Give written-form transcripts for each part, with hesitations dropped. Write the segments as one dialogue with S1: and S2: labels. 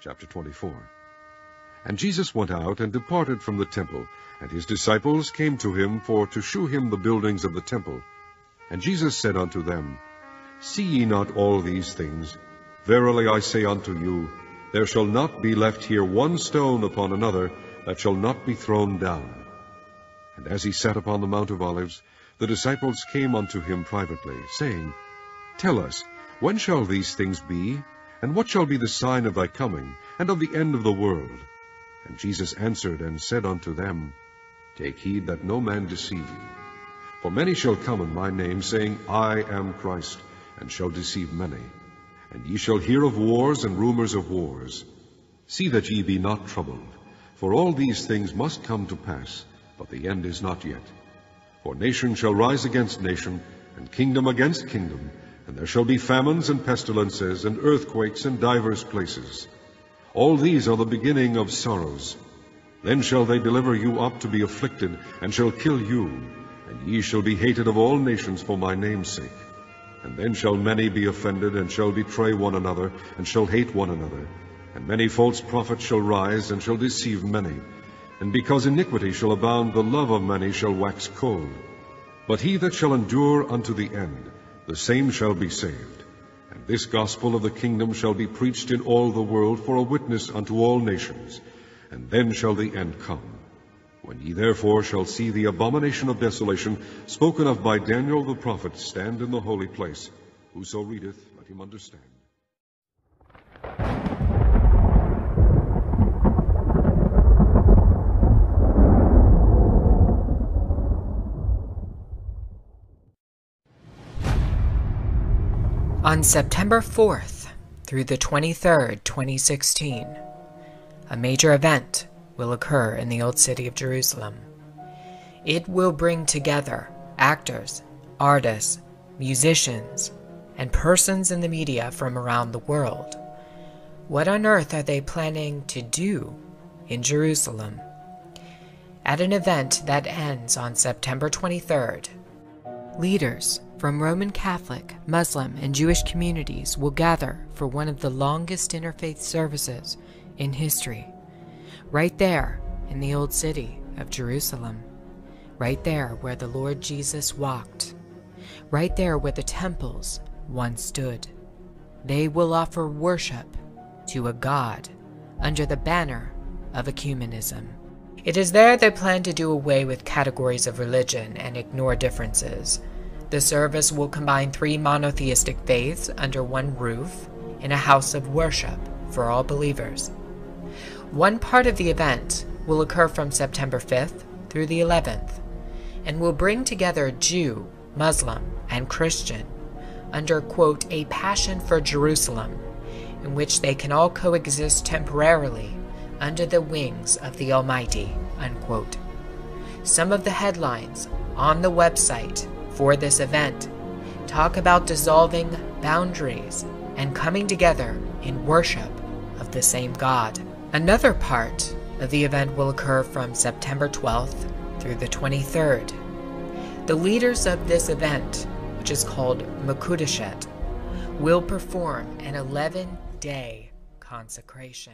S1: Chapter 24. And Jesus went out and departed from the temple, and his disciples came to him for to shew him the buildings of the temple. And Jesus said unto them, See ye not all these things? Verily I say unto you, there shall not be left here one stone upon another that shall not be thrown down. And as he sat upon the Mount of Olives, the disciples came unto him privately, saying, Tell us, when shall these things be? And what shall be the sign of thy coming, and of the end of the world? And Jesus answered and said unto them, Take heed that no man deceive you. For many shall come in my name, saying, I am Christ, and shall deceive many. And ye shall hear of wars and rumors of wars. See that ye be not troubled, for all these things must come to pass, but the end is not yet. For nation shall rise against nation, and kingdom against kingdom, and there shall be famines and pestilences, and earthquakes in divers places. All these are the beginning of sorrows. Then shall they deliver you up to be afflicted, and shall kill you, and ye shall be hated of all nations for my name's sake. And then shall many be offended, and shall betray one another, and shall hate one another. And many false prophets shall rise, and shall deceive many. And because iniquity shall abound, the love of many shall wax cold. But he that shall endure unto the end, the same shall be saved. And this gospel of the kingdom shall be preached in all the world for a witness unto all nations. And then shall the end come. When ye therefore shall see the abomination of desolation, spoken of by Daniel the prophet, stand in the holy place, whoso readeth, let him understand.
S2: On September 4th through the 23rd, 2016, a major event will occur in the Old City of Jerusalem. It will bring together actors, artists, musicians, and persons in the media from around the world. What on earth are they planning to do in Jerusalem? At an event that ends on September 23rd, leaders from Roman Catholic, Muslim, and Jewish communities will gather for one of the longest interfaith services in history, right there in the Old City of Jerusalem, right there where the Lord Jesus walked, right there where the temples once stood. They will offer worship to a God under the banner of ecumenism. It is there they plan to do away with categories of religion and ignore differences. The service will combine 3 monotheistic faiths under one roof in a house of worship for all believers. One part of the event will occur from September 5th through the 11th and will bring together Jew, Muslim, and Christian under, quote, a passion for Jerusalem, in which they can all coexist temporarily under the wings of the Almighty, unquote. Some of the headlines on the website for this event talk about dissolving boundaries and coming together in worship of the same God. Another part of the event will occur from September 12th through the 23rd. The leaders of this event, which is called Mekudeshet, will perform an 11-day consecration.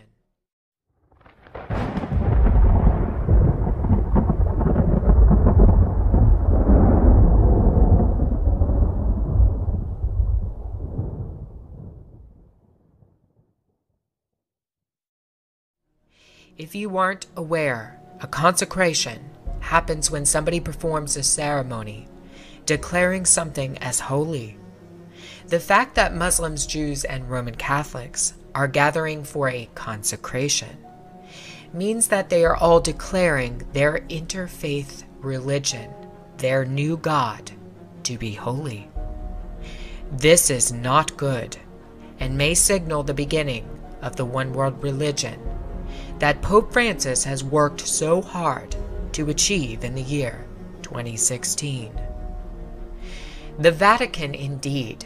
S2: If you aren't aware, a consecration happens when somebody performs a ceremony declaring something as holy. The fact that Muslims, Jews, and Roman Catholics are gathering for a consecration means that they are all declaring their interfaith religion, their new God, to be holy. This is not good and may signal the beginning of the one world religion that Pope Francis has worked so hard to achieve in the year 2016. The Vatican, indeed,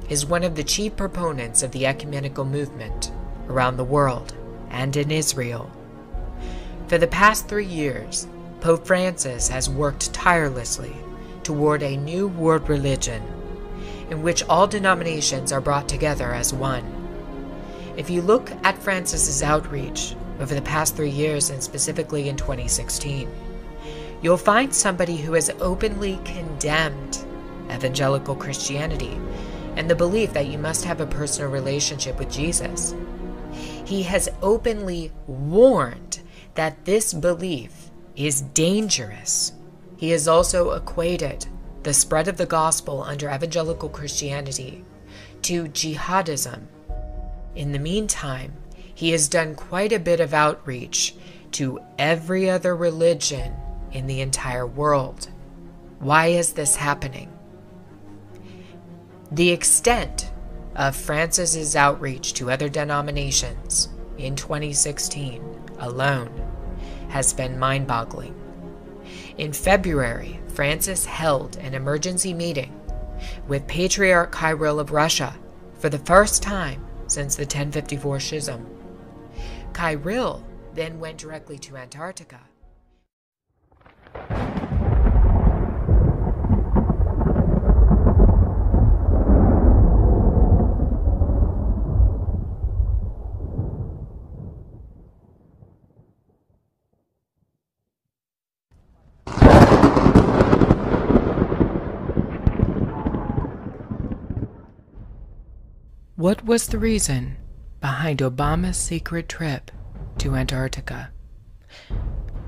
S2: is one of the chief proponents of the ecumenical movement around the world and in Israel. For the past 3 years, Pope Francis has worked tirelessly toward a new world religion in which all denominations are brought together as one. If you look at Francis's outreach over the past 3 years, and specifically in 2016, you'll find somebody who has openly condemned evangelical Christianity and the belief that you must have a personal relationship with Jesus. He has openly warned that this belief is dangerous. He has also equated the spread of the gospel under evangelical Christianity to jihadism. In the meantime, he has done quite a bit of outreach to every other religion in the entire world. Why is this happening? The extent of Francis's outreach to other denominations in 2016 alone has been mind-boggling. In February, Francis held an emergency meeting with Patriarch Kirill of Russia for the first time since the 1054 Schism. Kirill then went directly to Antarctica. What was the reason behind Obama's secret trip to Antarctica?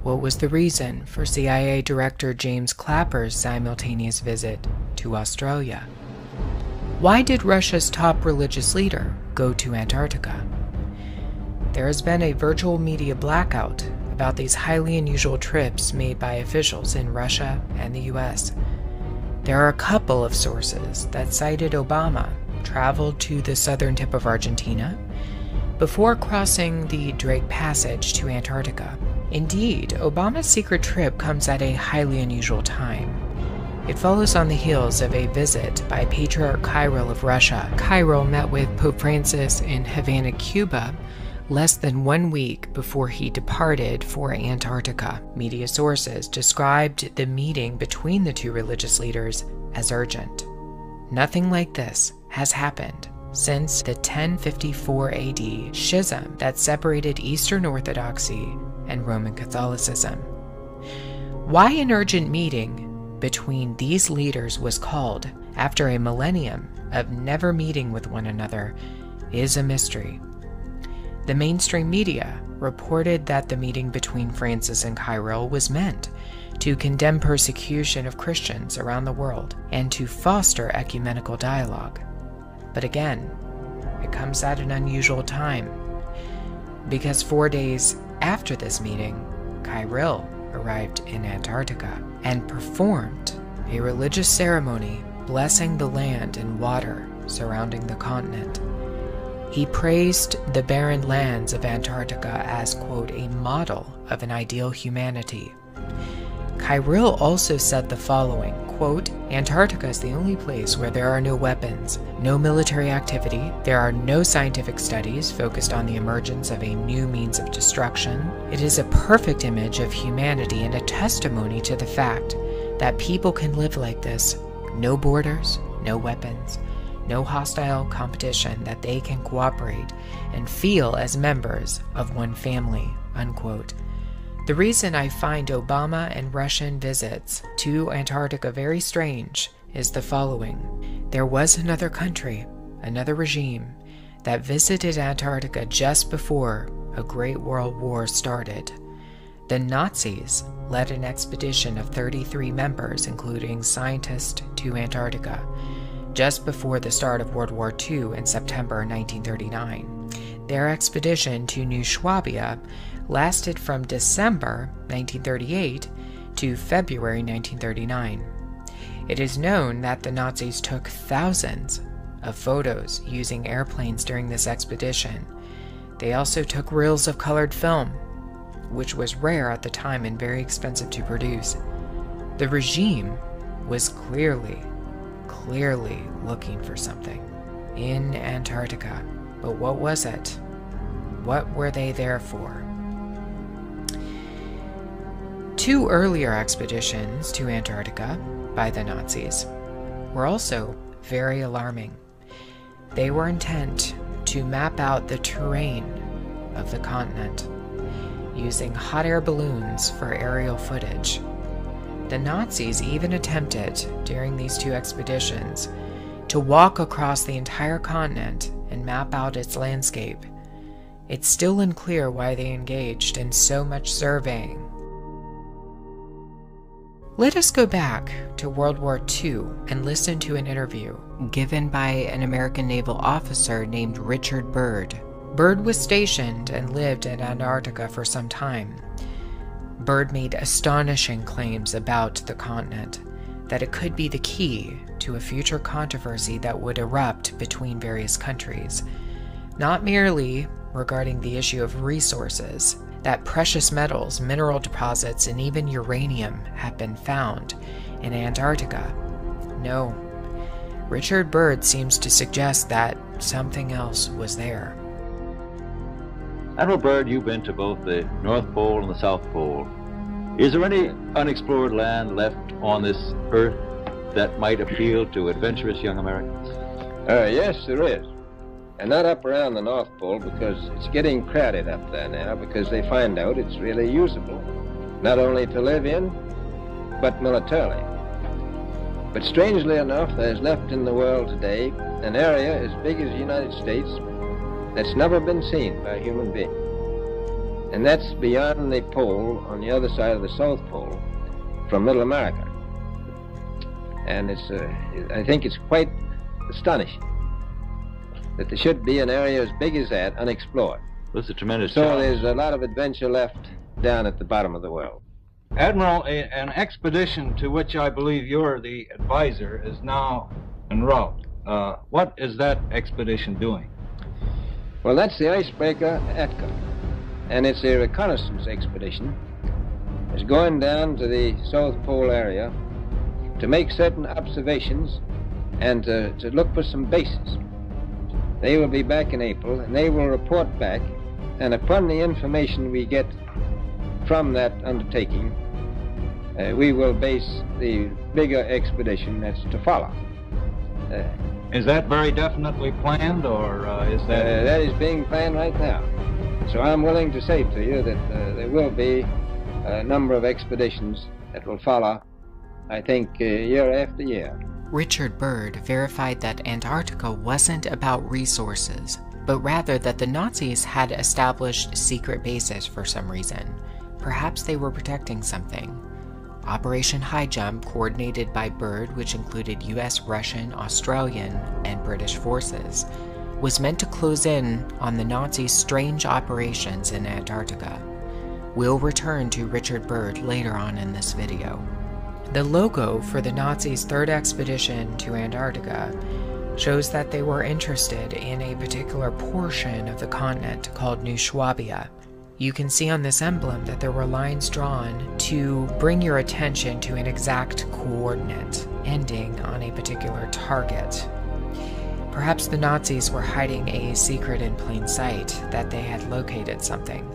S2: What was the reason for CIA Director James Clapper's simultaneous visit to Australia? Why did Russia's top religious leader go to Antarctica? There has been a virtual media blackout about these highly unusual trips made by officials in Russia and the US. There are a couple of sources that cited Obama traveled to the southern tip of Argentina before crossing the Drake Passage to Antarctica. Indeed, Obama's secret trip comes at a highly unusual time. It follows on the heels of a visit by Patriarch Kirill of Russia. Kirill met with Pope Francis in Havana, Cuba, less than 1 week before he departed for Antarctica. Media sources described the meeting between the two religious leaders as urgent. Nothing like this has happened since the 1054 AD schism that separated Eastern Orthodoxy and Roman Catholicism. Why an urgent meeting between these leaders was called after a millennium of never meeting with one another is a mystery. The mainstream media reported that the meeting between Francis and Kirill was meant to condemn persecution of Christians around the world and to foster ecumenical dialogue. But again, it comes at an unusual time, because 4 days after this meeting, Kirill arrived in Antarctica and performed a religious ceremony blessing the land and water surrounding the continent. He praised the barren lands of Antarctica as, quote, a model of an ideal humanity. Kirill also said the following, quote, Antarctica is the only place where there are no weapons, no military activity, there are no scientific studies focused on the emergence of a new means of destruction. It is a perfect image of humanity and a testimony to the fact that people can live like this. No borders, no weapons, no hostile competition, that they can cooperate and feel as members of one family, unquote. The reason I find Obama and Russian visits to Antarctica very strange is the following. There was another country, another regime, that visited Antarctica just before a Great World War started. The Nazis led an expedition of 33 members, including scientists, to Antarctica, just before the start of World War II in September 1939. Their expedition to New Swabia lasted from December 1938 to February 1939. It is known that the Nazis took thousands of photos using airplanes during this expedition. They also took reels of colored film, which was rare at the time and very expensive to produce. The regime was clearly looking for something in Antarctica. But what was it? What were they there for? 2 earlier expeditions to Antarctica by the Nazis were also very alarming. They were intent to map out the terrain of the continent, using hot air balloons for aerial footage. The Nazis even attempted, during these two expeditions, to walk across the entire continent and map out its landscape. It's still unclear why they engaged in so much surveying. Let us go back to World War II and listen to an interview given by an American naval officer named Richard Byrd. Byrd was stationed and lived in Antarctica for some time. Byrd made astonishing claims about the continent, that it could be the key to a future controversy that would erupt between various countries, not merely regarding the issue of resources, that precious metals, mineral deposits, and even uranium have been found in Antarctica. No, Richard Byrd seems to suggest that something else was there.
S3: Admiral Byrd, you've been to both the North Pole and the South Pole. Is there any unexplored land left on this Earth that might appeal to adventurous young Americans?
S4: Yes, there is. And not up around the North Pole, because it's getting crowded up there now, because they find out it's really usable, not only to live in, but militarily. But strangely enough, there's left in the world today an area as big as the United States that's never been seen by a human being. And that's beyond the pole, on the other side of the South Pole, from Middle America. And it's, I think it's quite astonishing that there should be an area as big as that unexplored.
S3: That's a tremendous
S4: So
S3: challenge.
S4: there's a lot of adventure left down at the bottom of the world.
S5: Admiral, an expedition to which I believe you're the advisor is now en route. What is that expedition doing?
S4: Well, that's the icebreaker Atka, and it's a reconnaissance expedition. It's going down to the South Pole area to make certain observations and to look for some bases. They will be back in April, and they will report back, and upon the information we get from that undertaking, we will base the bigger expedition that's to follow.
S5: Is that very definitely planned, or is that...
S4: That is being planned right now. So I'm willing to say to you that there will be a number of expeditions that will follow, I think, year after year.
S2: Richard Byrd verified that Antarctica wasn't about resources, but rather that the Nazis had established secret bases for some reason. Perhaps they were protecting something. Operation High Jump, coordinated by Byrd, which included US, Russian, Australian, and British forces, was meant to close in on the Nazis' strange operations in Antarctica. We'll return to Richard Byrd later on in this video. The logo for the Nazis' third expedition to Antarctica shows that they were interested in a particular portion of the continent called New Swabia. You can see on this emblem that there were lines drawn to bring your attention to an exact coordinate, ending on a particular target. Perhaps the Nazis were hiding a secret in plain sight, that they had located something.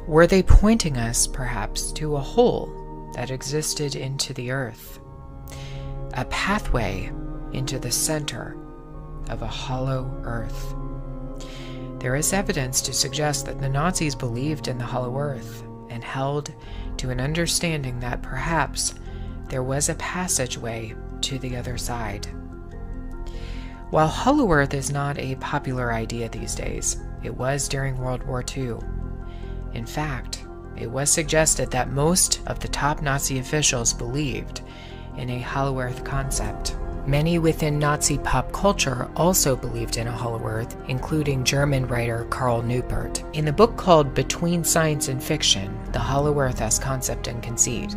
S2: Were they pointing us, perhaps, to a hole that existed into the earth? A pathway into the center of a hollow earth. There is evidence to suggest that the Nazis believed in the hollow earth and held to an understanding that perhaps there was a passageway to the other side. While hollow earth is not a popular idea these days, it was during World War II. In fact, it was suggested that most of the top Nazi officials believed in a hollow earth concept. Many within Nazi pop culture also believed in a hollow earth, including German writer Karl Neupert. In the book called Between Science and Fiction, The Hollow Earth as Concept and Conceit,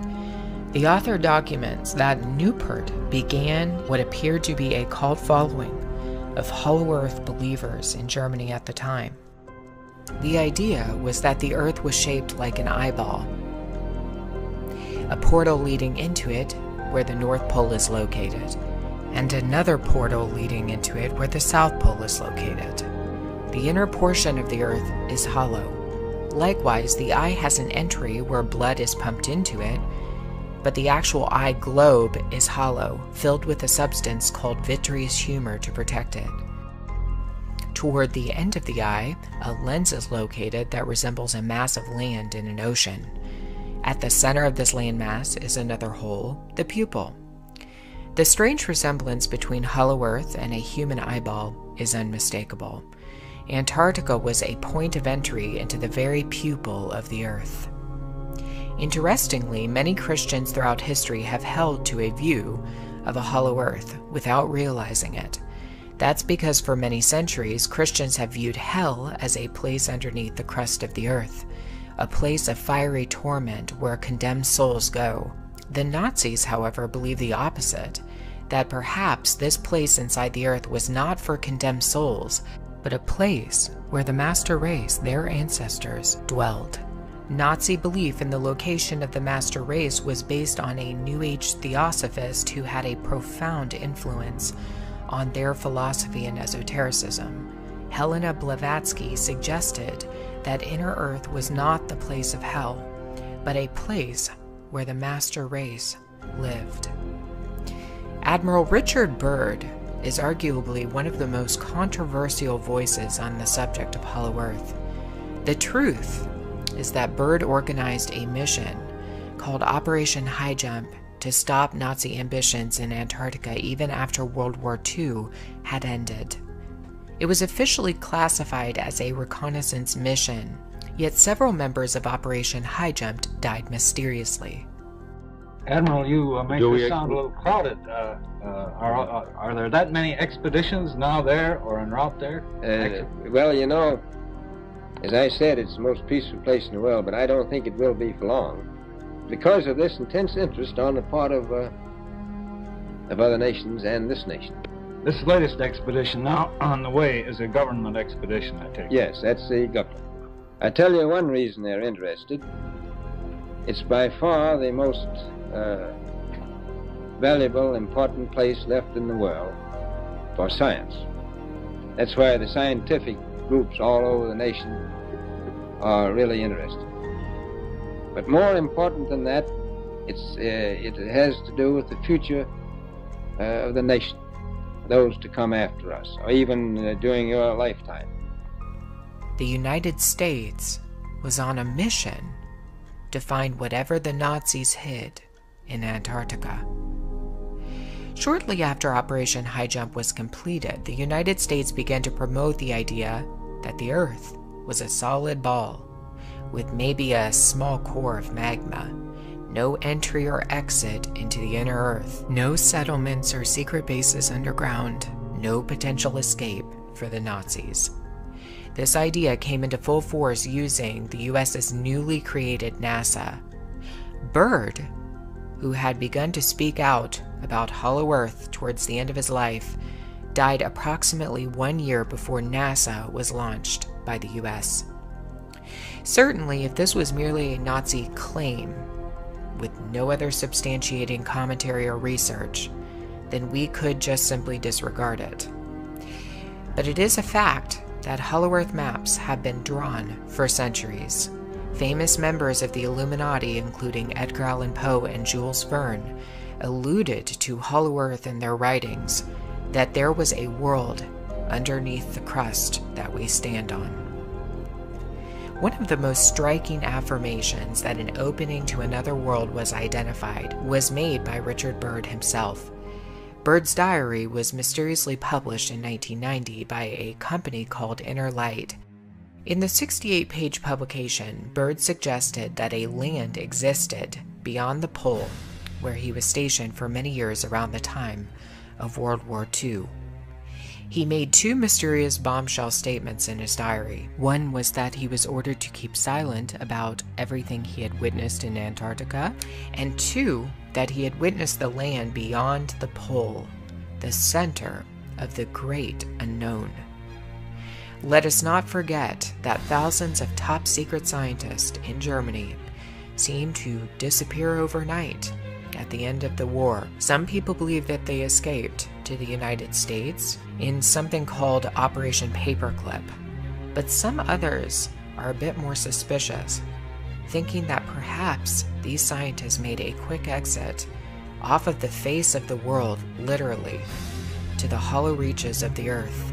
S2: the author documents that Neupert began what appeared to be a cult following of hollow earth believers in Germany at the time. The idea was that the earth was shaped like an eyeball, a portal leading into it where the North Pole is located, and another portal leading into it where the South Pole is located. The inner portion of the earth is hollow. Likewise, the eye has an entry where blood is pumped into it, but the actual eye globe is hollow, filled with a substance called vitreous humor to protect it. Toward the end of the eye, a lens is located that resembles a mass of land in an ocean. At the center of this landmass is another hole, the pupil. The strange resemblance between Hollow Earth and a human eyeball is unmistakable. Antarctica was a point of entry into the very pupil of the Earth. Interestingly, many Christians throughout history have held to a view of a hollow Earth without realizing it. That's because for many centuries, Christians have viewed hell as a place underneath the crust of the earth, a place of fiery torment where condemned souls go. The Nazis, however, believe the opposite, that perhaps this place inside the earth was not for condemned souls, but a place where the master race, their ancestors, dwelled. Nazi belief in the location of the master race was based on a New Age theosophist who had a profound influence on their philosophy and esotericism. Helena Blavatsky suggested that inner earth was not the place of hell, but a place where the master race lived. Admiral Richard Byrd is arguably one of the most controversial voices on the subject of Hollow Earth. The truth is that Byrd organized a mission called Operation High Jump to stop Nazi ambitions in Antarctica even after World War II had ended. It was officially classified as a reconnaissance mission, yet several members of Operation High Jump died mysteriously.
S5: Admiral, you make this sound a little crowded. Are there that many expeditions now there or en route there?
S4: Well, you know, as I said, it's the most peaceful place in the world, but I don't think it will be for long, because of this intense interest on the part of other nations and this nation.
S5: This latest expedition now on the way is a government expedition, I take it.
S4: Yes, that's the government. I tell you one reason they're interested. It's by far the most valuable, important place left in the world for science. That's why the scientific groups all over the nation are really interested. But more important than that, it has to do with the future of the nation, those to come after us, or even during your lifetime.
S2: The United States was on a mission to find whatever the Nazis hid in Antarctica. Shortly after Operation High Jump was completed, the United States began to promote the idea that the Earth was a solid ball with maybe a small core of magma, no entry or exit into the inner Earth, no settlements or secret bases underground, no potential escape for the Nazis. This idea came into full force using the US's newly created NASA. Byrd, who had begun to speak out about Hollow Earth towards the end of his life, died approximately 1 year before NASA was launched by the US. Certainly, if this was merely a Nazi claim, with no other substantiating commentary or research, then we could just simply disregard it. But it is a fact that Hollow Earth maps have been drawn for centuries. Famous members of the Illuminati, including Edgar Allan Poe and Jules Verne, alluded to Hollow Earth in their writings, that there was a world underneath the crust that we stand on. One of the most striking affirmations that an opening to another world was identified was made by Richard Byrd himself. Byrd's diary was mysteriously published in 1990 by a company called Inner Light. In the 68-page publication, Byrd suggested that a land existed beyond the pole where he was stationed for many years around the time of World War II. He made two mysterious bombshell statements in his diary. One was that he was ordered to keep silent about everything he had witnessed in Antarctica, and two, that he had witnessed the land beyond the pole, the center of the great unknown. Let us not forget that thousands of top-secret scientists in Germany seemed to disappear overnight at the end of the war. Some people believe that they escaped to the United States in something called Operation Paperclip, but some others are a bit more suspicious, thinking that perhaps these scientists made a quick exit off of the face of the world, literally, to the hollow reaches of the Earth,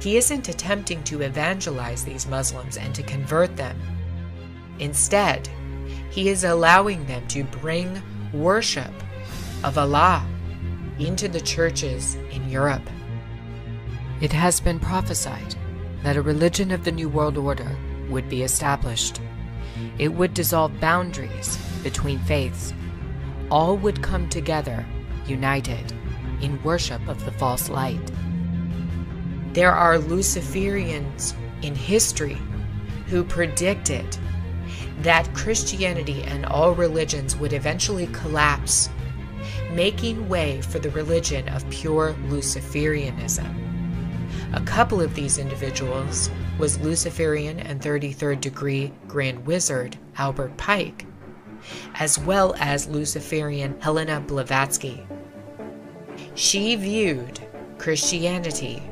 S2: He isn't attempting to evangelize these Muslims and to convert them. Instead, he is allowing them to bring worship of Allah into the churches in Europe. It has been prophesied that a religion of the New World Order would be established. It would dissolve boundaries between faiths. All would come together, united, in worship of the false light. There are Luciferians in history who predicted that Christianity and all religions would eventually collapse, making way for the religion of pure Luciferianism. A couple of these individuals was Luciferian and 33rd degree Grand Wizard Albert Pike, as well as Luciferian Helena Blavatsky. She viewed Christianity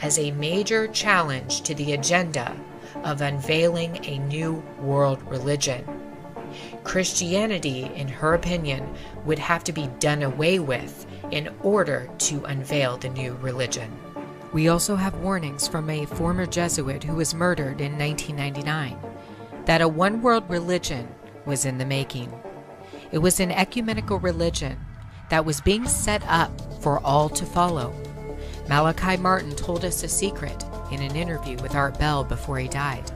S2: as a major challenge to the agenda of unveiling a new world religion. Christianity, in her opinion, would have to be done away with in order to unveil the new religion. We also have warnings from a former Jesuit who was murdered in 1999 that a one-world religion was in the making. It was an ecumenical religion that was being set up for all to follow. Malachi Martin told us a secret in an interview with Art Bell before he died.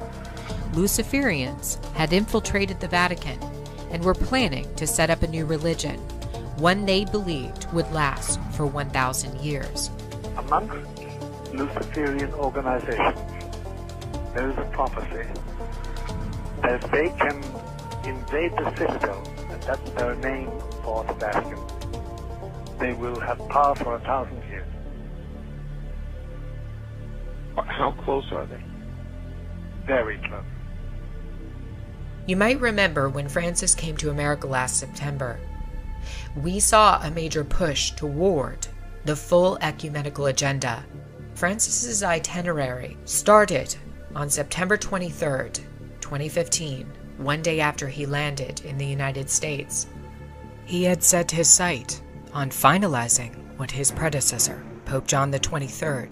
S2: Luciferians had infiltrated the Vatican and were planning to set up a new religion, one they believed would last for 1,000 years.
S6: Amongst Luciferian organizations, there is a prophecy that if they can invade the citadel, and that's their name for the Vatican, they will have power for 1,000 years.
S7: How close are they?
S6: Very close.
S2: You might remember when Francis came to America last September, we saw a major push toward the full ecumenical agenda. Francis's itinerary started on September 23rd, 2015, one day after he landed in the United States. He had set his sight on finalizing what his predecessor, Pope John XXIII,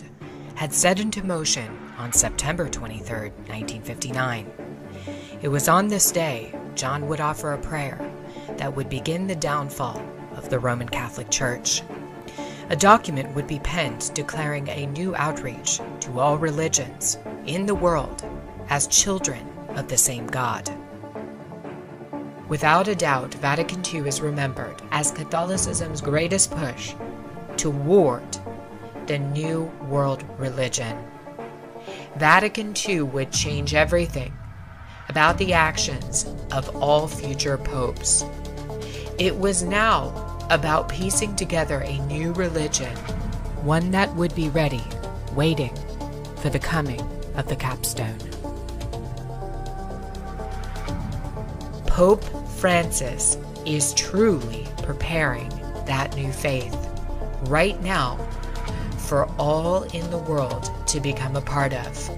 S2: had set into motion on September 23, 1959. It was on this day John would offer a prayer that would begin the downfall of the Roman Catholic Church. A document would be penned declaring a new outreach to all religions in the world as children of the same God. Without a doubt, Vatican II is remembered as Catholicism's greatest push toward the new world religion. Vatican II would change everything about the actions of all future popes. It was now about piecing together a new religion, one that would be ready, waiting for the coming of the capstone. Pope Francis is truly preparing that new faith right now for all in the world to become a part of.